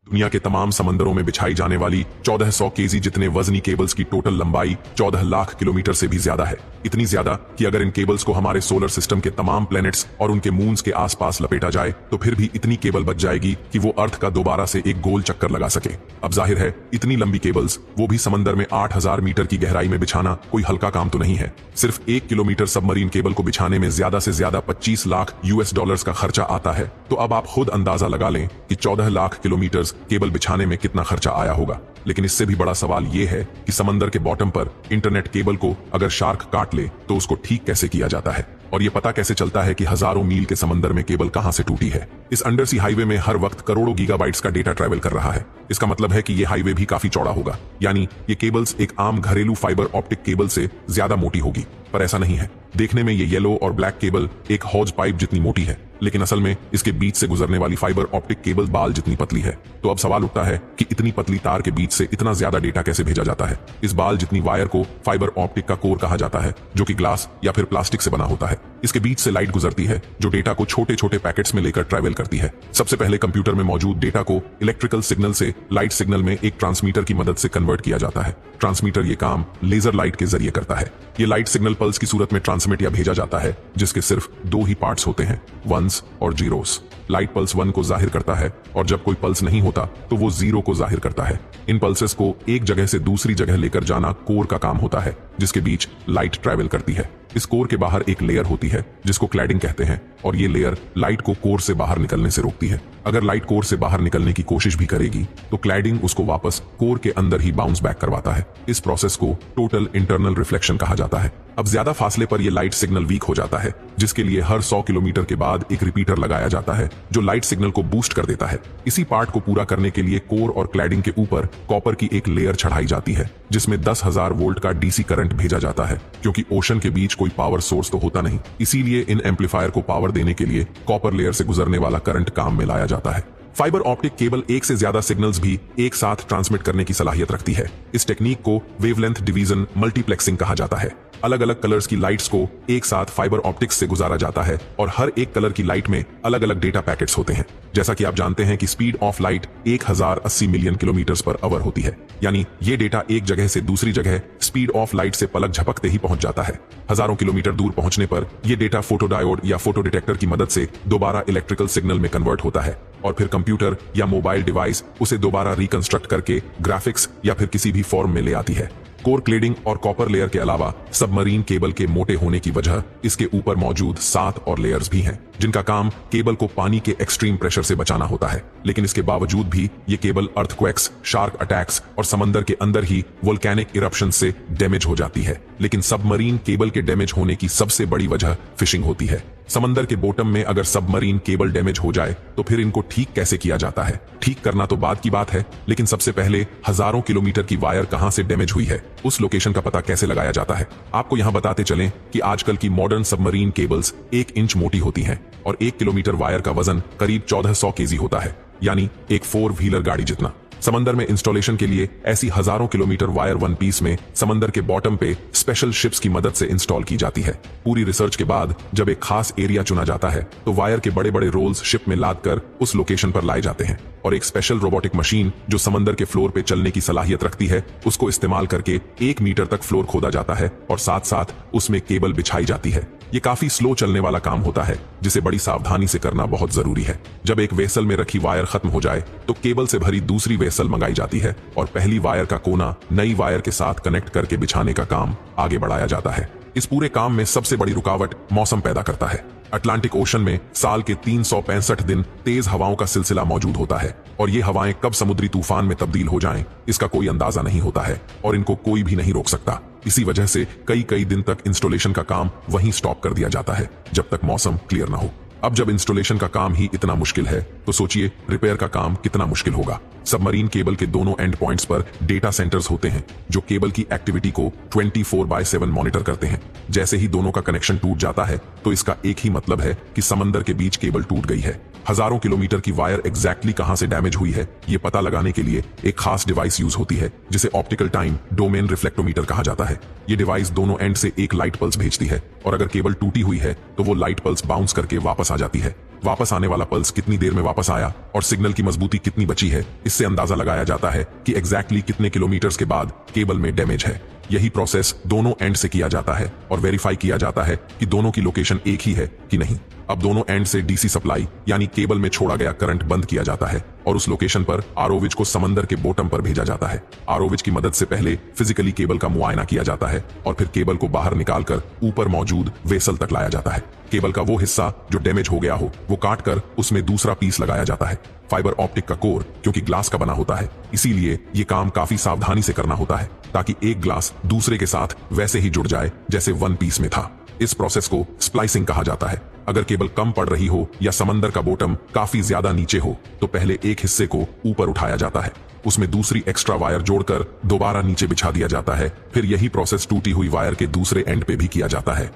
दुनिया के तमाम समंदरों में बिछाई जाने वाली 1400 केजी जितने वजनी केबल्स की टोटल लंबाई 14 लाख किलोमीटर से भी ज्यादा है। इतनी ज्यादा कि अगर इन केबल्स को हमारे सोलर सिस्टम के तमाम प्लैनेट्स और उनके मून्स के आसपास लपेटा जाए तो फिर भी इतनी केबल बच जाएगी कि वो अर्थ का दोबारा से एक गोल चक्कर लगा सके। अब जाहिर है इतनी लंबी केबल्स वो भी समंदर में 8000 मीटर की गहराई में बिछाना कोई हल्का काम तो नहीं है। सिर्फ 1 किलोमीटर सबमरीन केबल को बिछाने में ज्यादा से ज्यादा 25 लाख US का खर्चा आता है। तो अब आप खुद अंदाजा लगा लें कि 14 लाख किलोमीटर केबल बिछाने में कितना खर्चा आया होगा। लेकिन इससे भी बड़ा सवाल यह है कि समंदर के बॉटम पर इंटरनेट केबल को अगर शार्क काट ले तो उसको ठीक कैसे किया जाता है, और यह पता कैसे चलता है कि हजारों मील के समंदर में केबल कहां से टूटी है। इस अंडरसी हाईवे में हर वक्त करोड़ों गीगाबाइट्स का डेटा ट्रैवल कर रहा है। इसका मतलब है कि यह हाईवे भी काफी चौड़ा होगा, यानी ये केबल्स एक आम घरेलू फाइबर ऑप्टिक केबल से ज्यादा मोटी होगी। पर ऐसा नहीं है। देखने में ये येलो और ब्लैक केबल एक हॉज पाइप जितनी मोटी है, लेकिन असल में इसके बीच से गुजरने वाली फाइबर ऑप्टिक केबल बाल जितनी पतली है। तो अब सवाल उठता है कि इतनी पतली तार के बीच से इतना ज्यादा डेटा कैसे भेजा जाता है। इस बाल जितनी वायर को फाइबर ऑप्टिक का कोर कहा जाता है, जो कि ग्लास या फिर प्लास्टिक से बना होता है। इसके बीच से लाइट गुजरती है जो डेटा को छोटे छोटे पैकेट्स में लेकर ट्रैवल करती है। सबसे पहले कंप्यूटर में मौजूद डेटा को इलेक्ट्रिकल सिग्नल से लाइट सिग्नल में एक ट्रांसमीटर की मदद से कन्वर्ट किया जाता है। ट्रांसमीटर ये काम लेजर लाइट के जरिए करता है। ये लाइट सिग्नल पल्स की सूरत में ट्रांसमिट या भेजा जाता है, जिसके सिर्फ 2 ही पार्ट्स होते हैं, वंस और जीरोस। लाइट पल्स 1 को जाहिर करता है और जब कोई पल्स नहीं होता तो वो 0 को जाहिर करता है। इन पल्सेस को एक जगह से दूसरी जगह लेकर जाना कोर का काम होता है, जिसके बीच लाइट ट्रैवल करती है। इस कोर के बाहर एक लेयर होती है जिसको क्लैडिंग कहते हैं, और ये लेयर लाइट को कोर से बाहर निकलने से रोकती है। अगर लाइट कोर से बाहर निकलने की कोशिश भी करेगी तो क्लैडिंग उसको वापस कोर के अंदर ही बाउंस बैक करवाता है। इस प्रोसेस को टोटल इंटरनल रिफ्लेक्शन कहा जाता है। अब ज्यादा फासले पर यह लाइट सिग्नल वीक हो जाता है, जिसके लिए हर 100 किलोमीटर के बाद एक रिपीटर लगाया जाता है जो लाइट सिग्नल को बूस्ट कर देता है। इसी पार्ट को पूरा करने के लिए कोर और क्लैडिंग के ऊपर कॉपर की एक लेयर चढ़ाई जाती है, जिसमें 10,000 वोल्ट का डीसी करंट भेजा जाता है। क्योंकि ओशन के बीच कोई पावर सोर्स तो होता नहीं, इसीलिए इन एम्पलीफायर को पावर देने के लिए कॉपर लेयर से गुजरने वाला करंट काम में लाया जाता है। फाइबर ऑप्टिक केबल एक से ज्यादा सिग्नल्स भी एक साथ ट्रांसमिट करने की सलाहियत रखती है। इस टेक्निक को वेवलेंथ डिवीजन मल्टीप्लेक्सिंग कहा जाता है। अलग अलग कलर्स की लाइट्स को एक साथ फाइबर ऑप्टिक्स से गुजारा जाता है और हर एक कलर की लाइट में अलग अलग डेटा पैकेट्स होते हैं। जैसा कि आप जानते हैं कि speed of light 1080 million kilometre per hour होती है, यानी ये डेटा एक जगह से दूसरी जगह स्पीड ऑफ लाइट से पलक झपकते ही पहुंच जाता है। हजारों किलोमीटर दूर पहुंचने पर यह डेटा फोटोडायोड या फोटो डिटेक्टर की मदद से दोबारा इलेक्ट्रिकल सिग्नल में कन्वर्ट होता है, और फिर कंप्यूटर या मोबाइल डिवाइस उसे दोबारा रिकंस्ट्रक्ट करके ग्राफिक्स या फिर किसी भी फॉर्म में ले आती है। कोर क्लेडिंग और कॉपर लेयर के अलावा सबमरीन केबल के मोटे होने की वजह इसके ऊपर मौजूद 7 और लेयर्स भी हैं, जिनका काम केबल को पानी के एक्सट्रीम प्रेशर से बचाना होता है। लेकिन इसके बावजूद भी ये केबल अर्थक्वेक्स, शार्क अटैक्स और समंदर के अंदर ही वोल्केनिक इरप्शन से डैमेज हो जाती है। लेकिन सबमरीन केबल के डैमेज होने की सबसे बड़ी वजह फिशिंग होती है। समंदर के बॉटम में अगर सबमरीन केबल डैमेज हो जाए तो फिर इनको ठीक कैसे किया जाता है? ठीक करना तो बाद की बात है, लेकिन सबसे पहले हजारों किलोमीटर की वायर कहां से डैमेज हुई है, उस लोकेशन का पता कैसे लगाया जाता है। आपको यहां बताते चलें कि आजकल की मॉडर्न सबमरीन केबल्स 1 इंच मोटी होती हैं और 1 किलोमीटर वायर का वजन करीब 1400 केजी होता है, यानी एक 4 व्हीलर गाड़ी जितना। समंदर में इंस्टॉलेशन के लिए ऐसी हजारों किलोमीटर वायर वन पीस में समंदर के बॉटम पे स्पेशल शिप्स की मदद से इंस्टॉल की जाती है। पूरी रिसर्च के बाद जब एक खास एरिया चुना जाता है तो वायर के बड़े बड़े रोल्स शिप में लादकर उस लोकेशन पर लाए जाते हैं, और एक स्पेशल रोबोटिक मशीन जो समंदर के फ्लोर पे चलने की सलाहियत रखती है उसको इस्तेमाल करके 1 मीटर तक फ्लोर खोदा जाता है और साथ साथ उसमें केबल बिछाई जाती है। ये काफी स्लो चलने वाला काम होता है, जिसे बड़ी सावधानी से करना बहुत जरूरी है। जब एक वेसल में रखी वायर खत्म हो जाए तो केबल से भरी दूसरी वेसल मंगाई जाती है और पहली वायर का कोना नई वायर के साथ कनेक्ट करके बिछाने का काम आगे बढ़ाया जाता है। इस पूरे काम में सबसे बड़ी रुकावट मौसम पैदा करता है। अटलांटिक ओशन में साल के 365 दिन तेज हवाओं का सिलसिला मौजूद होता है, और ये हवाएं कब समुद्री तूफान में तब्दील हो जाएं, इसका कोई अंदाजा नहीं होता है और इनको कोई भी नहीं रोक सकता। इसी वजह से कई दिन तक इंस्टॉलेशन का काम वहीं स्टॉप कर दिया जाता है जब तक मौसम क्लियर ना हो। अब जब इंस्टॉलेशन का काम ही इतना मुश्किल है तो सोचिए रिपेयर का काम कितना मुश्किल होगा। सबमरीन केबल के दोनों एंड पॉइंट्स पर डेटा सेंटर्स होते हैं जो केबल की एक्टिविटी को 24/7 मॉनिटर करते हैं। जैसे ही दोनों का कनेक्शन टूट जाता है तो इसका एक ही मतलब है कि समंदर के बीच केबल टूट गई है। हजारों किलोमीटर की वायर एग्जैक्टली कहां से डैमेज हुई है ये पता लगाने के लिए एक खास डिवाइस यूज होती है जिसे ऑप्टिकल टाइम डोमेन रिफ्लेक्टोमीटर कहा जाता है। ये डिवाइस दोनों एंड से एक लाइट पल्स भेजती है, और अगर केबल टूटी हुई है तो वो लाइट पल्स बाउंस करके वापस आ जाती है। वापस आने वाला पल्स कितनी देर में वापस आया और सिग्नल की मजबूती कितनी बची है, इससे अंदाजा लगाया जाता है कि एग्जैक्टली कितने किलोमीटर्स के बाद केबल में डैमेज है। यही प्रोसेस दोनों एंड से किया जाता है और वेरीफाई किया जाता है कि दोनों की लोकेशन एक ही है कि नहीं। अब दोनों एंड से डीसी सप्लाई यानी केबल में छोड़ा गया करंट बंद किया जाता है और उस लोकेशन पर आरओविज को समंदर के बॉटम पर भेजा जाता है। आरओविज की मदद से पहले फिजिकली केबल का मुआयना किया जाता है और फिर केबल को बाहर निकालकर ऊपर मौजूद वेसल तक लाया जाता है। केबल का वो हिस्सा जो डैमेज हो गया हो वो काट कर उसमें दूसरा पीस लगाया जाता है। फाइबर ऑप्टिक का कोर क्योंकि ग्लास का बना होता है, इसीलिए ये काम काफी सावधानी से करना होता है ताकि एक ग्लास दूसरे के साथ वैसे ही जुड़ जाए जैसे वन पीस में था। इस प्रोसेस को स्प्लाइसिंग कहा जाता है। अगर केबल कम पड़ रही हो या समंदर का बॉटम काफी ज्यादा नीचे हो तो पहले एक हिस्से को ऊपर उठाया जाता है, उसमें दूसरी एक्स्ट्रा वायर जोड़कर दोबारा नीचे बिछा दिया जाता है। फिर यही प्रोसेस टूटी हुई वायर के दूसरे एंड पे भी किया जाता है।